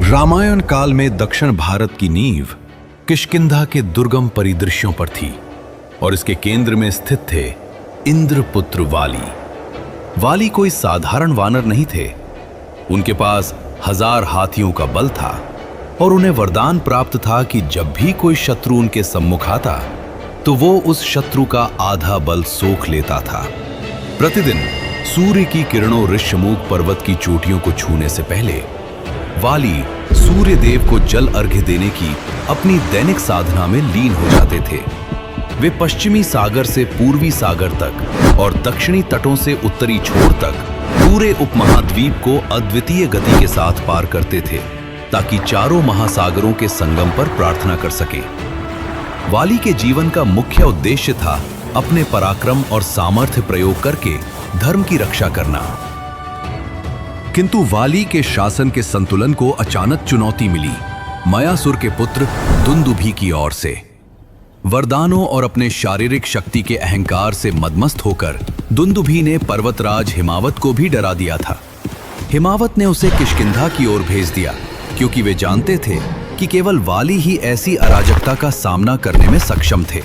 रामायण काल में दक्षिण भारत की नींव किष्किंधा के दुर्गम परिदृश्यों पर थी और इसके केंद्र में स्थित थे इंद्रपुत्र वाली। वाली कोई साधारण वानर नहीं थे। उनके पास 1000 हाथियों का बल था और उन्हें वरदान प्राप्त था कि जब भी कोई शत्रु उनके सम्मुख आता तो वो उस शत्रु का आधा बल सोख लेता था। प्रतिदिन सूर्य की किरणों ऋष्यमूक पर्वत की चोटियों को छूने से पहले वाली सूर्य देव को जल अर्घ्य देने की अपनी दैनिक साधना में लीन हो जाते थे। वे पश्चिमी सागर से पूर्वी सागर तक और दक्षिणी तटों से उत्तरी छोर तक पूरे उपमहाद्वीप को अद्वितीय गति के साथ पार करते थे ताकि चारों महासागरों के संगम पर प्रार्थना कर सकें। वाली के जीवन का मुख्य उद्देश्य था अपने पराक्रम और सामर्थ्य प्रयोग करके धर्म की रक्षा करना। किंतु वाली के शासन के संतुलन को अचानक चुनौती मिली मयासुर के पुत्र दुंदुभी की ओर से। वरदानों और अपने शारीरिक शक्ति के अहंकार से मदमस्त होकर दुंदुभी ने पर्वतराज हिमावत को भी डरा दिया था। हिमावत ने उसे किष्किंधा की ओर भेज दिया क्योंकि वे जानते थे कि केवल वाली ही ऐसी अराजकता का सामना करने में सक्षम थे।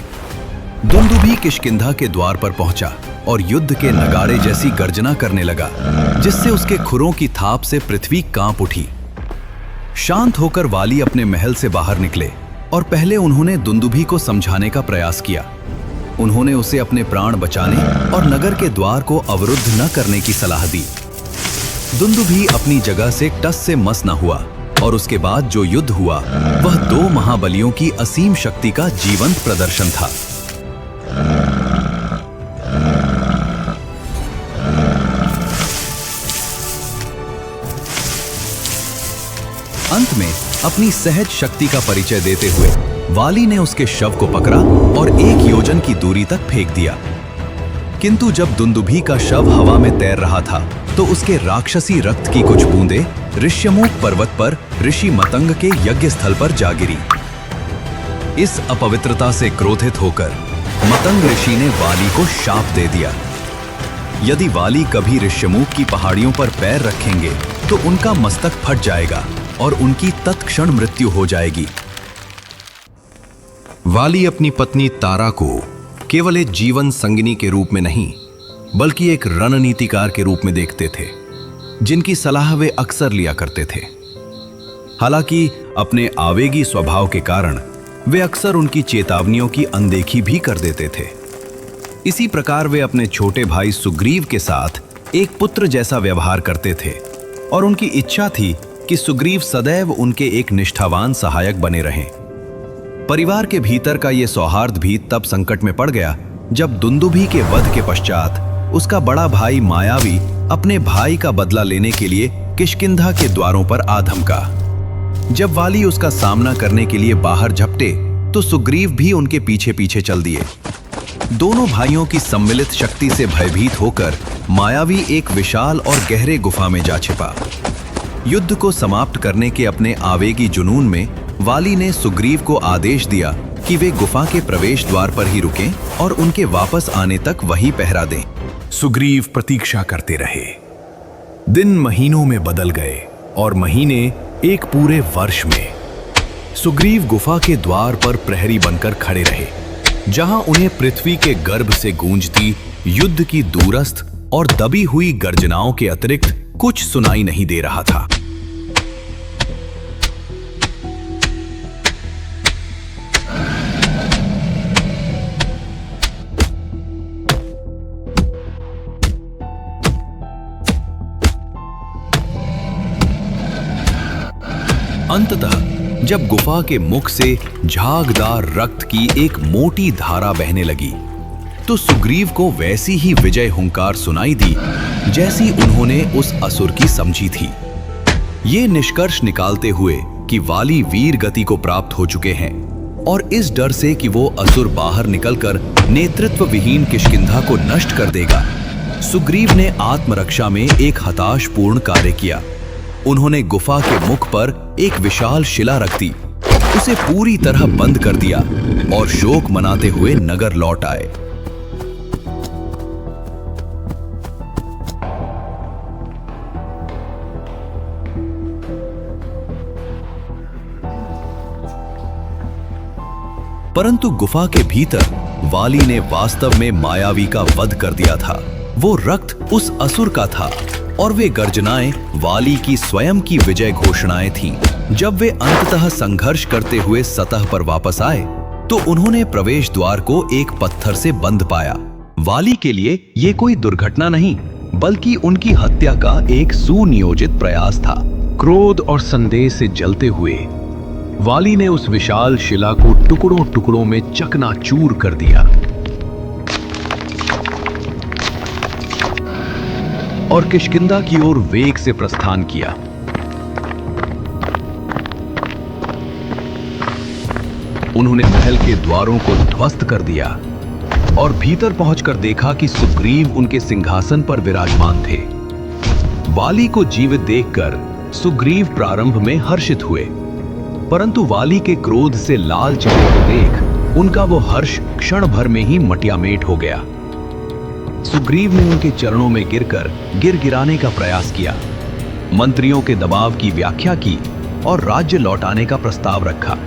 दुंदुभी किष्किंधा के द्वार पर पहुंचा और युद्ध के नगाड़े जैसी गर्जना करने लगा, जिससे उसके खुरों की थाप से पृथ्वी कांप उठी। शांत होकर वाली अपने महल से बाहर निकले और पहले उन्होंने दुंदुभी को समझाने का प्रयास किया। उन्होंने उसे अपने प्राण बचाने और नगर के द्वार को अवरुद्ध न करने की सलाह दी। दुंदुभी अपनी जगह से टस से मस न हुआ और उसके बाद जो युद्ध हुआ वह 2 महाबलियों की असीम शक्ति का जीवंत प्रदर्शन था। अंत में अपनी सहज शक्ति का परिचय देते हुए वाली ने उसके शव को पकड़ा और 1 योजन की दूरी तक फेंक दिया। किंतु जब दुंदुभी का शव हवा में तैर रहा था तो उसके राक्षसी रक्त की कुछ बूंदें ऋष्यमूक पर्वत पर ऋषि मतंग के यज्ञ स्थल पर जा गिरी। इस अपवित्रता से क्रोधित होकर मतंग ऋषि ने वाली को शाप दे दिया। यदि वाली कभी ऋष्यमूक की पहाड़ियों पर पैर रखेंगे तो उनका मस्तक फट जाएगा और उनकी तत्क्षण मृत्यु हो जाएगी। वाली अपनी पत्नी तारा को केवल एक जीवन संगिनी के रूप में नहीं बल्कि एक रणनीतिकार के रूप में देखते थे, जिनकी सलाह वे अक्सर लिया करते थे। हालांकि अपने आवेगी स्वभाव के कारण वे अक्सर उनकी चेतावनियों की अनदेखी भी कर देते थे। इसी प्रकार वे अपने छोटे भाई सुग्रीव के साथ एक पुत्र जैसा व्यवहार करते थे और उनकी इच्छा थी कि सुग्रीव सदैव उनके एक निष्ठावान सहायक बने रहें। परिवार के भीतर का यह सौहार्द भी तब संकट में पड़ गया जब दुंदुभी के वध के पश्चात उसका बड़ा भाई मायावी अपने भाई का बदला लेने के लिए किष्किंधा के द्वारों पर आ धमका। जब वाली उसका सामना करने के लिए बाहर झपटे तो सुग्रीव भी उनके पीछे पीछे चल दिए। दोनों भाइयों की सम्मिलित शक्ति से भयभीत होकर मायावी एक विशाल और गहरे गुफा में जा छिपा। युद्ध को समाप्त करने के अपने आवेगी जुनून में वाली ने सुग्रीव को आदेश दिया कि वे गुफा के प्रवेश द्वार पर ही रुकें और उनके वापस आने तक वहीं पहरा दें। सुग्रीव प्रतीक्षा करते रहे। दिन महीनों में बदल गए और महीने एक पूरे वर्ष में। सुग्रीव गुफा के द्वार पर प्रहरी बनकर खड़े रहे, जहां उन्हें पृथ्वी के गर्भ से गूंजती युद्ध की दूरस्थ और दबी हुई गर्जनाओं के अतिरिक्त कुछ सुनाई नहीं दे रहा था। अंततः जब गुफा के मुख से झागदार रक्त की एक मोटी धारा बहने लगी तो सुग्रीव को वैसी ही विजय हुंकार सुनाई दी जैसी उन्होंने उस असुर की समझी थी। ये निष्कर्ष निकालते हुए कि वाली वीर गति को प्राप्त हो चुके हैं और इस डर से कि वो असुर बाहर निकलकर नेतृत्व विहीन किष्किंधा को नष्ट कर देगा, सुग्रीव ने आत्मरक्षा में एक हताशपूर्ण कार्य किया। उन्होंने गुफा के मुख पर एक विशाल शिला रख दी, उसे पूरी तरह बंद कर दिया और शोक मनाते हुए नगर लौट आए। परंतु गुफा के भीतर वाली ने वास्तव में मायावी का वध कर दिया था। वो रक्त उस असुर का था और वे गर्जनाएं वाली की स्वयं की विजय घोषणाएं थीं। जब वे अंततः संघर्ष करते हुए सतह पर वापस आए तो उन्होंने प्रवेश द्वार को एक पत्थर से बंद पाया। वाली के लिए ये कोई दुर्घटना नहीं, बल्कि उनकी हत्या का एक सुनियोजित प्रयास था। क्रोध और संदेह से जलते हुए वाली ने उस विशाल शिला को टुकड़ों टुकड़ों में चकनाचूर कर दिया और किष्किंधा की ओर वेग से प्रस्थान किया। उन्होंने महल के द्वारों को ध्वस्त कर दिया और भीतर पहुंचकर देखा कि सुग्रीव उनके सिंहासन पर विराजमान थे। वाली को जीवित देखकर सुग्रीव प्रारंभ में हर्षित हुए, परंतु वाली के क्रोध से लाल चेहरे को देख उनका वो हर्ष क्षण भर में ही मटियामेट हो गया। सुग्रीव ने उनके चरणों में गिरकर गिराने का प्रयास किया, मंत्रियों के दबाव की व्याख्या की और राज्य लौटाने का प्रस्ताव रखा।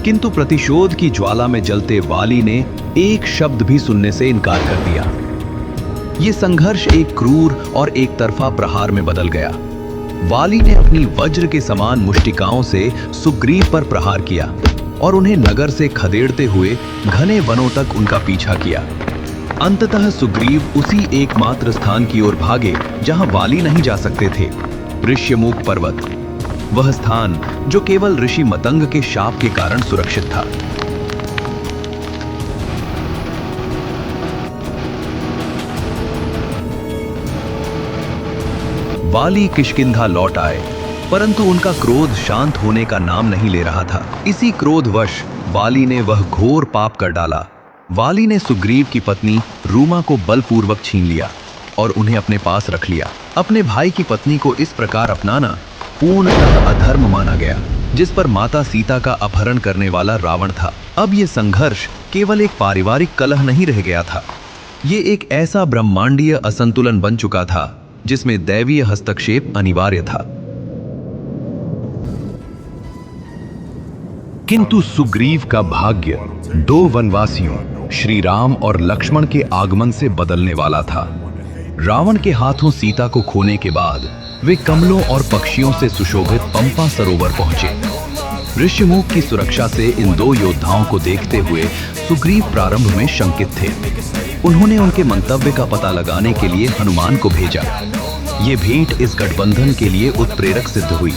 किंतु प्रतिशोध की ज्वाला में जलते वाली ने एक शब्द भी सुनने से इनकार कर दिया। यह संघर्ष एक क्रूर और एक तरफा प्रहार में बदल गया। वाली ने अपनी वज्र के समान मुष्टिकाओं से सुग्रीव पर प्रहार किया और उन्हें नगर से खदेड़ते हुए घने वनों तक उनका पीछा किया। अंततः सुग्रीव उसी एकमात्र स्थान की ओर भागे जहां वाली नहीं जा सकते थे, ऋष्यमुख पर्वत। वह स्थान जो केवल ऋषि मतंग के शाप के कारण सुरक्षित था। वाली किष्किंधा लौट आए, परंतु उनका क्रोध शांत होने का नाम नहीं ले रहा था। इसी क्रोधवश वाली ने वह घोर पाप कर डाला। वाली ने सुग्रीव की पत्नी रूमा को बलपूर्वक छीन लिया और उन्हें अपने पास रख लिया। अपने भाई की पत्नी को इस प्रकार अपनाना पूर्णतः अधर्म माना गया, जिस पर माता सीता का अपहरण करने वाला रावण था। अब यह संघर्ष केवल एक पारिवारिक कलह नहीं रह गया था, ये एक ऐसा ब्रह्मांडीय असंतुलन बन चुका था जिसमें दैवीय हस्तक्षेप अनिवार्य था। किंतु सुग्रीव का भाग्य दो वनवासियों श्री राम और लक्ष्मण के आगमन से बदलने वाला था। रावण के हाथों सीता को खोने के बाद वे कमलों और पक्षियों से सुशोभित पंपा सरोवर पहुंचे। ऋष्यमुख की सुरक्षा से इन दो योद्धाओं को देखते हुए सुग्रीव प्रारंभ में शंकित थे। उन्होंने उनके मंतव्य का पता लगाने के लिए हनुमान को भेजा। ये भेंट इस गठबंधन के लिए उत्प्रेरक सिद्ध हुई।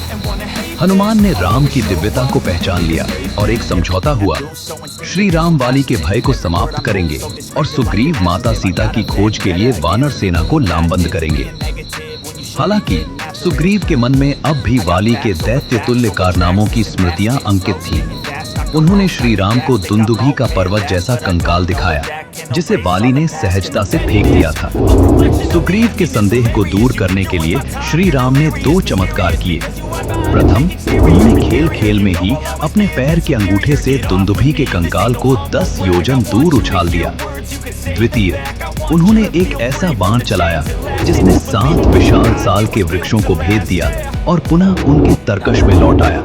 हनुमान ने राम की दिव्यता को पहचान लिया और एक समझौता हुआ। श्री राम वाली के भय को समाप्त करेंगे और सुग्रीव माता सीता की खोज के लिए वानर सेना को लामबंद करेंगे। हालांकि सुग्रीव के मन में अब भी वाली के दैत्य तुल्य कारनामों की स्मृतियां अंकित थीं। उन्होंने श्री राम को दुंदुभी का पर्वत जैसा कंकाल दिखाया, जिसे वाली ने सहजता से फेंक दिया था। सुग्रीव के संदेह को दूर करने के लिए श्री राम ने दो चमत्कार किए। प्रथम, उन्होंने खेल खेल में ही अपने पैर के अंगूठे से दुंदुभी के कंकाल को 10 योजन दूर उछाल दिया। द्वितीय, उन्होंने एक ऐसा बाण चलाया जिसने 7 विशाल साल के वृक्षों को भेद दिया और पुनः उनके तरकश में लौट आया।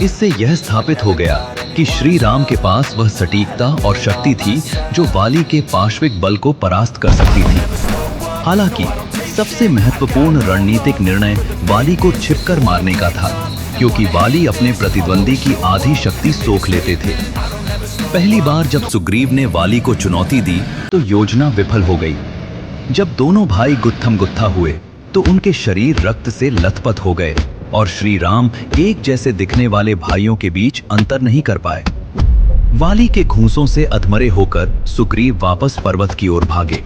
इससे यह स्थापित हो गया कि श्री राम के पास वह सटीकता और शक्ति थी जो वाली के पार्श्विक बल को परास्त कर सकती थी। हालांकि सबसे महत्वपूर्ण रणनीतिक निर्णय वाली को छिपकर मारने का था, क्योंकि वाली अपने प्रतिद्वंदी की आधी शक्ति सोख लेते थे। पहली बार जब सुग्रीव ने वाली को चुनौती दी तो योजना विफल हो गई। जब दोनों भाई गुत्थम गुत्था हुए तो उनके शरीर रक्त से लथपथ हो गए और श्री राम एक जैसे दिखने वाले भाइयों के बीच अंतर नहीं कर पाए। वाली के घूंसों से अधमरे होकर सुग्रीव वापस पर्वत की ओर भागे।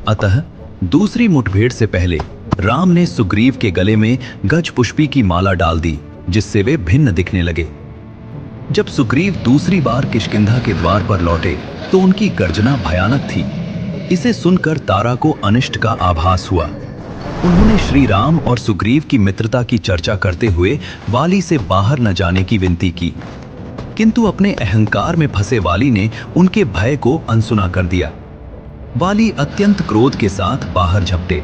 अतः दूसरी मुठभेड़ से पहले राम ने सुग्रीव के गले में गज पुष्पी की माला डाल दी, जिससे वे भिन्न दिखने लगे। जब सुग्रीव दूसरी बार किष्किंधा के द्वार पर लौटे तो उनकी गर्जना भयानक थी। इसे सुनकर तारा को अनिष्ट का आभास हुआ। उन्होंने श्री राम और सुग्रीव की मित्रता की चर्चा करते हुए वाली से बाहर न जाने की विनती की, किंतु अपने अहंकार में फंसे वाली ने उनके भय को अनसुना कर दिया। वाली अत्यंत क्रोध के साथ बाहर झपटे।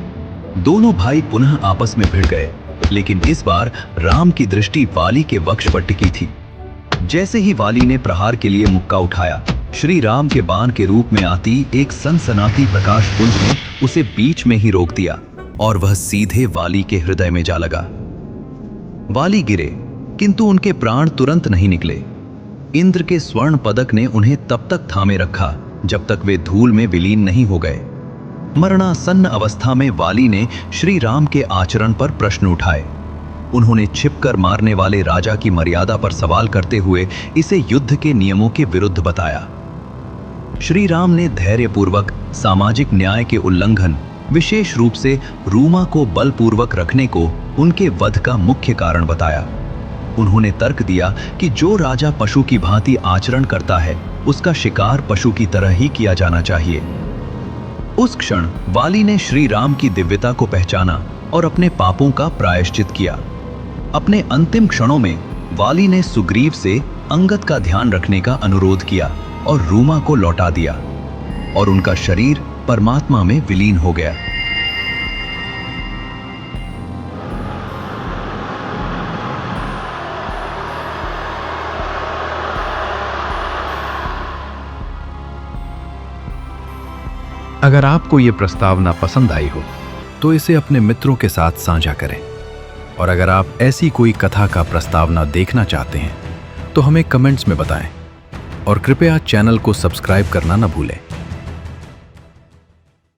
दोनों भाई पुनः आपस में भिड़ गए, लेकिन इस बार राम की दृष्टि वाली के वक्ष पर टिकी थी। जैसे ही वाली ने प्रहार के लिए मुक्का उठाया, श्री राम के बाण के रूप में आती एक सनसनाती प्रकाश पुंज ने उसे बीच में ही रोक दिया और वह सीधे वाली के हृदय में जा लगा। वाली गिरे, किंतु उनके प्राण तुरंत नहीं निकले। इंद्र के स्वर्ण पदक ने उन्हें तब तक थामे रखा जब तक वे धूल में विलीन नहीं हो गए। मरणासन्न अवस्था में वाली ने श्री राम के आचरण पर प्रश्न उठाए। उन्होंने छिपकर मारने वाले राजा की मर्यादा पर सवाल करते हुए इसे युद्ध के नियमों के विरुद्ध बताया। श्री राम ने धैर्यपूर्वक सामाजिक न्याय के उल्लंघन, विशेष रूप से रूमा को बलपूर्वक रखने को उनके वध का मुख्य कारण बताया। उन्होंने तर्क दिया कि जो राजा पशु की भांति आचरण करता है, उसका शिकार पशु की तरह ही किया जाना चाहिए। उस क्षण वाली ने श्री राम की दिव्यता को पहचाना और अपने पापों का प्रायश्चित किया। अपने अंतिम क्षणों में वाली ने सुग्रीव से अंगद का ध्यान रखने का अनुरोध किया और रूमा को लौटा दिया और उनका शरीर परमात्मा में विलीन हो गया। अगर आपको ये प्रस्तावना पसंद आई हो तो इसे अपने मित्रों के साथ साझा करें, और अगर आप ऐसी कोई कथा का प्रस्तावना देखना चाहते हैं तो हमें कमेंट्स में बताएं, और कृपया चैनल को सब्सक्राइब करना न भूलें।